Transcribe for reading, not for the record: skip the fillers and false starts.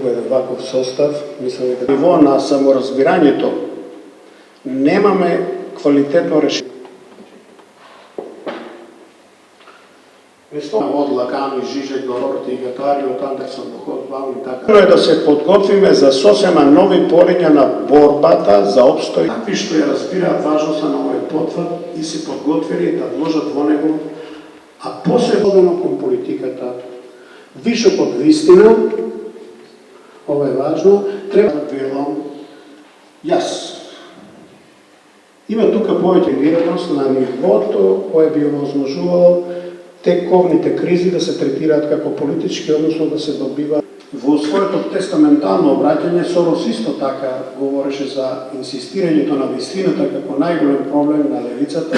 еден ваков состав, мислам дека ниво на саморазбирањето немаме квалитетно решение. Од Лакани, Жижек до Орти, Гатари, од Андерсон до Хотбаум и така. Е да се подготвиме за сосема нови полиња на борбата за обстој. Такви што ја разбираат важноста на овој потврд и се подготвили да вложат во него, а посебно кон политиката, вишок од вистина, ова е важно, треба да велам јас. Има тука повеќе информираност на нивото кое би овозможувало тековните кризи да се третираат како политички, односно да се добиваат. Во своето тестаментално обраќање Сорос исто така говореше за инсистирањето на вистината како најголем проблем на левицата.